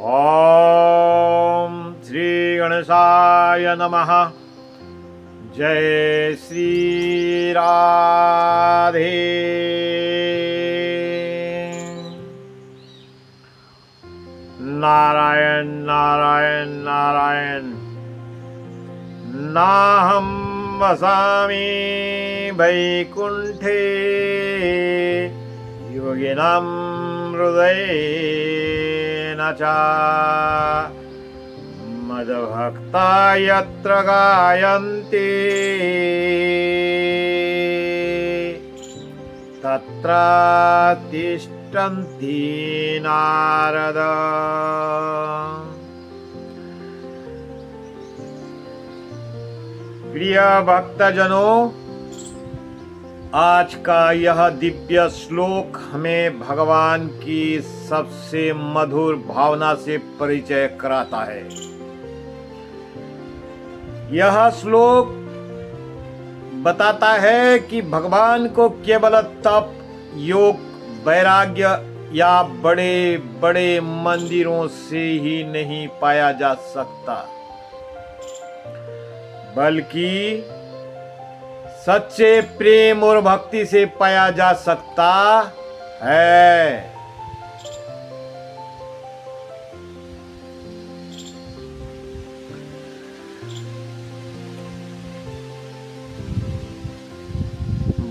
ओम श्री गणेशाय नमः। जय श्री राधे। नारायण नारायण नारायण। नाहं वसामि वैकुंठे योगिनां हृदयेन च मद्भक्ता यत्र गायन्ति तत्र तिष्ठन्ति नारद। प्रिय भक्तजनों, आज का यह दिव्य श्लोक हमें भगवान की सबसे मधुर भावना से परिचय कराता है। यह श्लोक बताता है कि भगवान को केवल तप, योग, वैराग्य या बड़े बड़े मंदिरों से ही नहीं पाया जा सकता, बल्कि सच्चे प्रेम और भक्ति से पाया जा सकता है।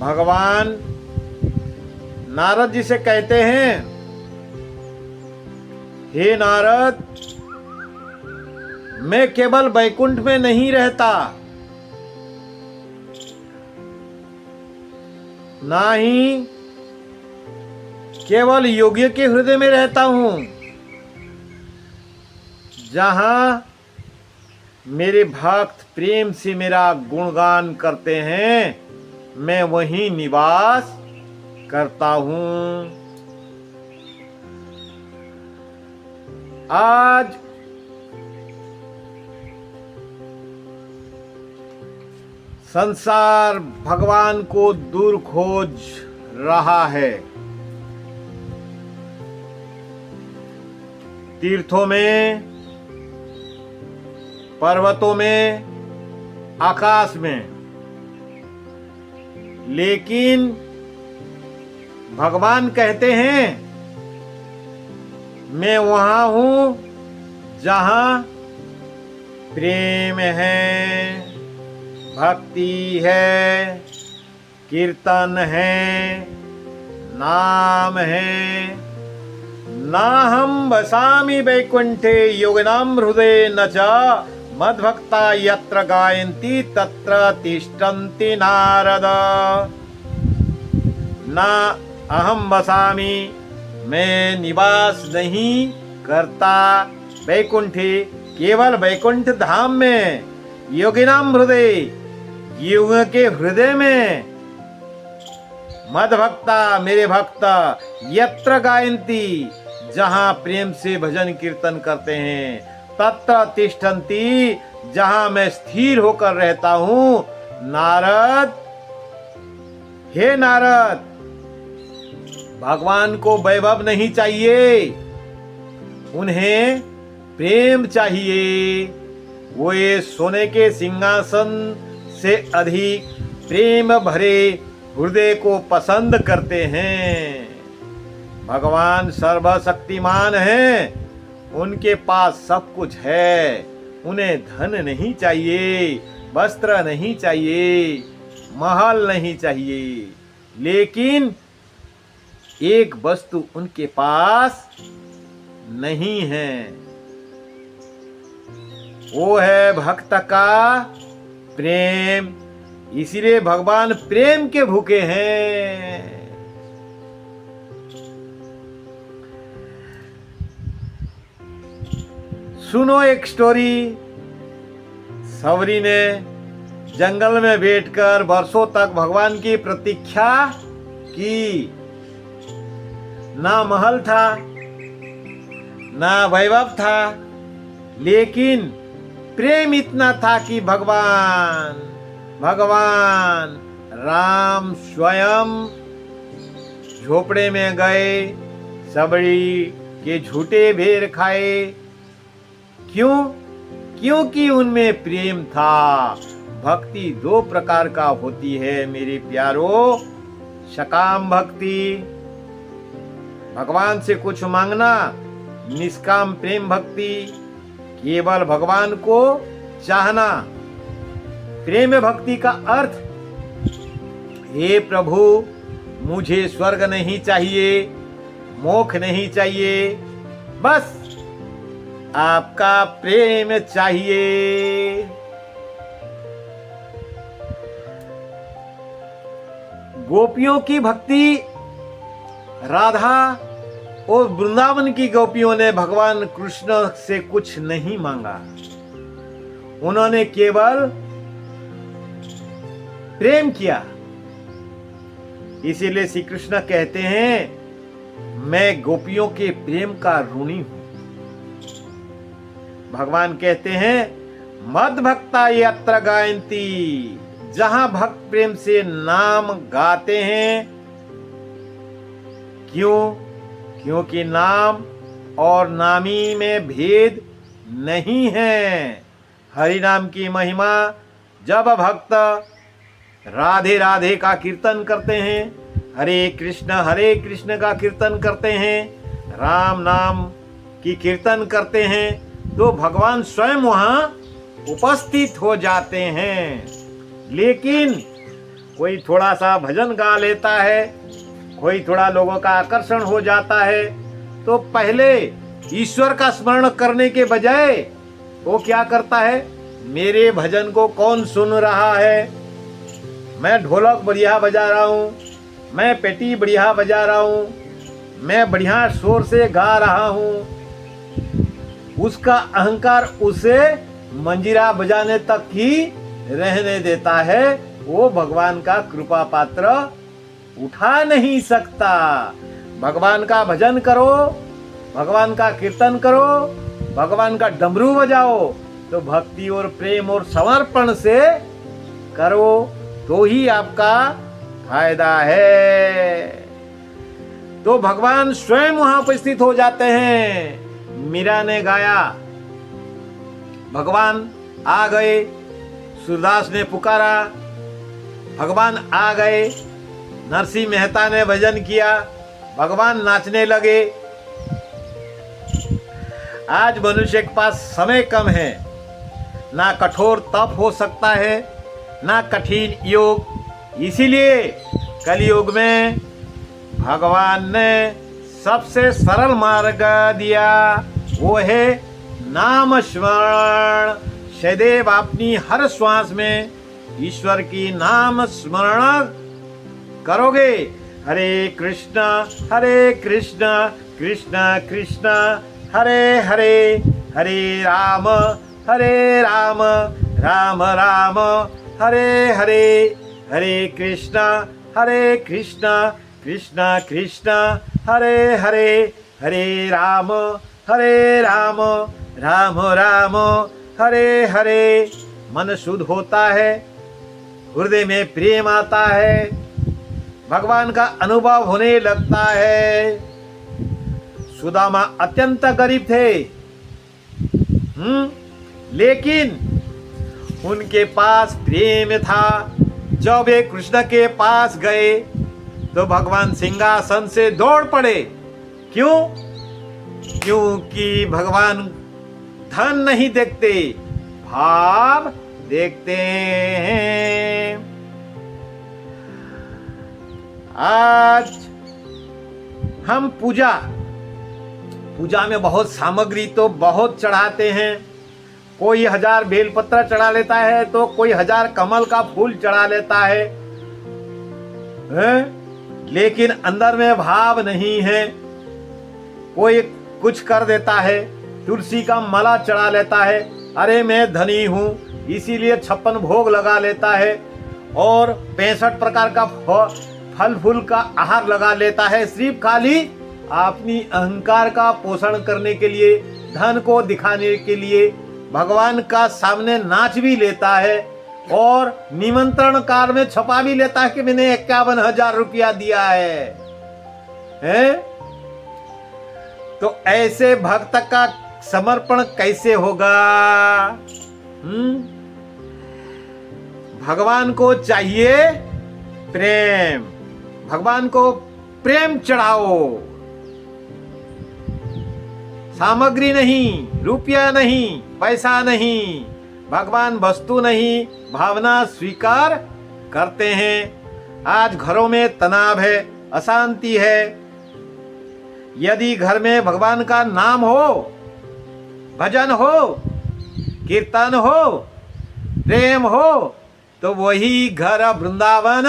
भगवान नारद जी से कहते हैं, हे नारद, मैं केवल वैकुंठ में नहीं रहता, ना ही केवल योगी के हृदय में रहता हूं। जहां मेरे भक्त प्रेम से मेरा गुणगान करते हैं, मैं वहीं निवास करता हूं। आज संसार भगवान को दूर खोज रहा है। तीर्थों में, पर्वतों में, आकाश में, लेकिन भगवान कहते हैं, मैं वहां हूं जहां प्रेम है, भक्ति है, कीर्तन है, नाम है। नाहं वसामि वैकुंठे योगिनां हृदयेन च मद्भक्ता यत्र गायन्ति तत्र तिष्ठन्ति नारद। ना अहम वसामि, मैं निवास नहीं करता वैकुंठे, केवल वैकुंठ धाम में, योगिनां हृदय, योग के हृदय में, मद्भक्ता मेरे भक्त, यत्र गायन्ति जहां प्रेम से भजन कीर्तन करते हैं, तत्र तिष्ठन्ति जहां मैं स्थिर होकर रहता हूं। नारद, हे नारद, भगवान को वैभव नहीं चाहिए, उन्हें प्रेम चाहिए। वो ये सोने के सिंहासन से अधिक प्रेम भरे हृदय को पसंद करते हैं। भगवान सर्वशक्तिमान हैं, उनके पास सब कुछ है। उन्हें धन नहीं चाहिए, वस्त्र नहीं चाहिए, महल नहीं चाहिए, लेकिन एक वस्तु उनके पास नहीं है, वो है भक्त का प्रेम। इसीलिए भगवान प्रेम के भूखे हैं। सुनो एक स्टोरी। सवरी ने जंगल में बैठकर वर्षों तक भगवान की प्रतीक्षा की। ना महल था, ना वैभव था, लेकिन प्रेम इतना था कि भगवान राम स्वयं झोपड़े में गए, सबड़ी के झूठे भेर खाए, क्यों? क्योंकि उनमें प्रेम था। भक्ति दो प्रकार का होती है मेरे प्यारों। सकाम भक्ति, भगवान से कुछ मांगना। निष्काम प्रेम भक्ति, केवल भगवान को चाहना। प्रेम भक्ति का अर्थ, हे प्रभु मुझे स्वर्ग नहीं चाहिए, मोक्ष नहीं चाहिए, बस आपका प्रेम चाहिए। गोपियों की भक्ति, राधा और वृंदावन की गोपियों ने भगवान कृष्ण से कुछ नहीं मांगा। उन्होंने केवल प्रेम किया। इसीलिए श्री कृष्ण कहते हैं मैं गोपियों के प्रेम का ऋणी हूं। भगवान कहते हैं मद भक्ता यत्र गायन्ति, जहां भक्त प्रेम से नाम गाते हैं। क्यों? क्योंकि नाम और नामी में भेद नहीं है। हरि नाम की महिमा, जब भक्त राधे राधे का कीर्तन करते हैं, हरे कृष्ण का कीर्तन करते हैं, राम नाम की कीर्तन करते हैं, तो भगवान स्वयं वहां उपस्थित हो जाते हैं। लेकिन कोई थोड़ा सा भजन गा लेता है, कोई थोड़ा लोगों का आकर्षण हो जाता है, तो पहले ईश्वर का स्मरण करने के बजाय वो क्या करता है, मेरे भजन को कौन सुन रहा है, मैं ढोलक बढ़िया बजा रहा हूँ, मैं पेटी बढ़िया बजा रहा हूँ, मैं बढ़िया शोर से गा रहा हूँ। उसका अहंकार उसे मंजीरा बजाने तक ही रहने देता है। वो भगवान का कृपा पात्र उठा नहीं सकता। भगवान का भजन करो, भगवान का कीर्तन करो, भगवान का डमरू बजाओ, तो भक्ति और प्रेम और समर्पण से करो, तो ही आपका फायदा है। तो भगवान स्वयं वहां उपस्थित हो जाते हैं। मीरा ने गाया, भगवान आ गए। सूरदास ने पुकारा, भगवान आ गए। नरसिंह मेहता ने भजन किया, भगवान नाचने लगे। आज मनुष्य के पास समय कम है, ना कठोर तप हो सकता है, ना कठिन योग। इसीलिए कलयुग में भगवान ने सबसे सरल मार्ग दिया, वो है नाम स्मरण। सदैव अपनी हर श्वास में ईश्वर की नाम स्मरण करोगे। हरे कृष्ण कृष्ण कृष्ण हरे हरे, हरे राम राम राम हरे हरे, हरे कृष्ण कृष्ण कृष्ण हरे हरे, हरे राम राम राम हरे हरे। मन शुद्ध होता है, हृदय में प्रेम आता है, भगवान का अनुभव होने लगता है। सुदामा अत्यंत गरीब थे, लेकिन उनके पास प्रेम था। जब वे कृष्ण के पास गए तो भगवान सिंहासन से दौड़ पड़े। क्यों? क्योंकि भगवान धन नहीं देखते, भाव देखते हैं। आज हम पूजा में बहुत सामग्री तो बहुत चढ़ाते हैं। कोई 1000 बेलपत्र चढ़ा लेता है, तो कोई 1000 कमल का फूल चढ़ा लेता है, लेकिन अंदर में भाव नहीं है। कोई कुछ कर देता है, तुलसी का माला चढ़ा लेता है, अरे मैं धनी हूं इसीलिए 56 भोग लगा लेता है, और 65 प्रकार का फल फूल का आहार लगा लेता है, सिर्फ खाली अपनी अहंकार का पोषण करने के लिए, धन को दिखाने के लिए। भगवान का सामने नाच भी लेता है और निमंत्रण कार्ड में छपा भी लेता है कि मैंने 51,000 रुपया दिया है? तो ऐसे भक्त का समर्पण कैसे होगा? भगवान को चाहिए प्रेम, भगवान को प्रेम चढ़ाओ, सामग्री नहीं, रुपया नहीं, पैसा नहीं, भगवान वस्तु नहीं, भावना स्वीकार करते हैं। आज घरों में तनाव है, अशांति है। यदि घर में भगवान का नाम हो, भजन हो, कीर्तन हो, प्रेम हो, तो वही घर वृंदावन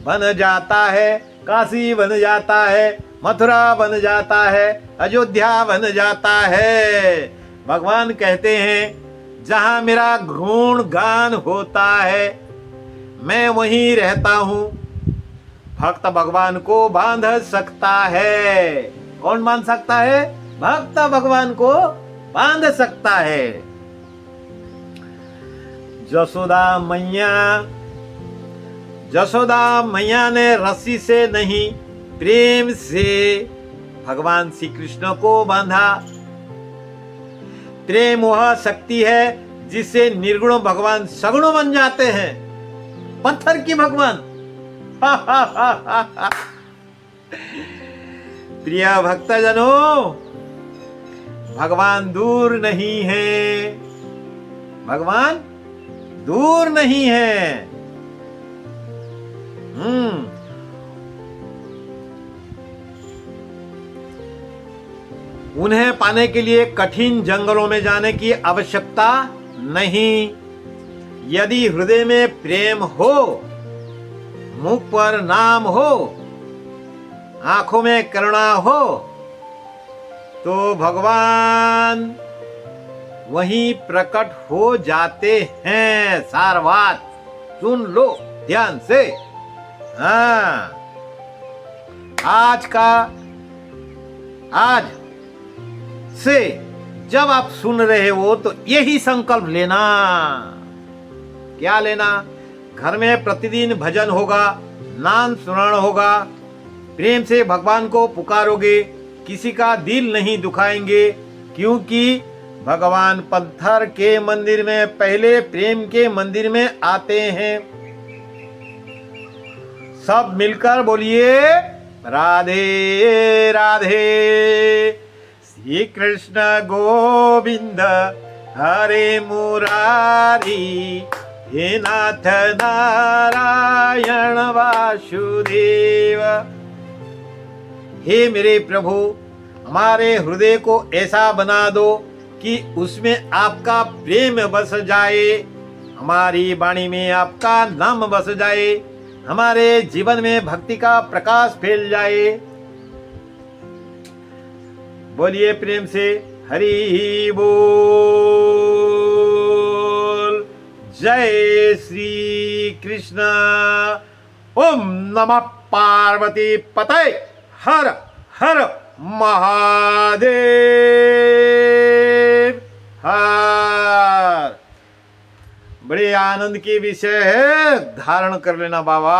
बन जाता है, काशी बन जाता है, मथुरा बन जाता है, अयोध्या बन जाता है। भगवान कहते हैं जहां मेरा गुण गान होता है मैं वहीं रहता हूं। भक्त भगवान को बांध सकता है। कौन बांध सकता है? भक्त भगवान को बांध सकता है। जसोदा मैया ने रस्सी से नहीं, प्रेम से भगवान श्री कृष्ण को बांधा। प्रेम वह शक्ति है जिससे निर्गुण भगवान सगुण बन जाते हैं। पत्थर की भगवान। प्रिय भक्तजनों, भगवान दूर नहीं है, भगवान दूर नहीं है। उन्हें पाने के लिए कठिन जंगलों में जाने की आवश्यकता नहीं। यदि हृदय में प्रेम हो, मुख पर नाम हो, आंखों में करुणा हो, तो भगवान वहीं प्रकट हो जाते हैं। सार बात सुन लो ध्यान से। आज से जब आप सुन रहे हो तो यही संकल्प लेना। क्या लेना? घर में प्रतिदिन भजन होगा, नाम स्मरण होगा, प्रेम से भगवान को पुकारोगे, किसी का दिल नहीं दुखाएंगे, क्योंकि भगवान पत्थर के मंदिर में पहले प्रेम के मंदिर में आते हैं। सब मिलकर बोलिए राधे राधे। श्री कृष्ण गोविंद हरे मुरारी, हे नाथ नारायण वासुदेव। हे मेरे प्रभु, हमारे हृदय को ऐसा बना दो कि उसमें आपका प्रेम बस जाए, हमारी वाणी में आपका नाम बस जाए, हमारे जीवन में भक्ति का प्रकाश फैल जाए। बोलिए प्रेम से हरि बोल। जय श्री कृष्ण। ओम नमः पार्वती पते। हर हर महादेव। हर। बड़े आनंद के विषय है, धारण कर लेना बाबा।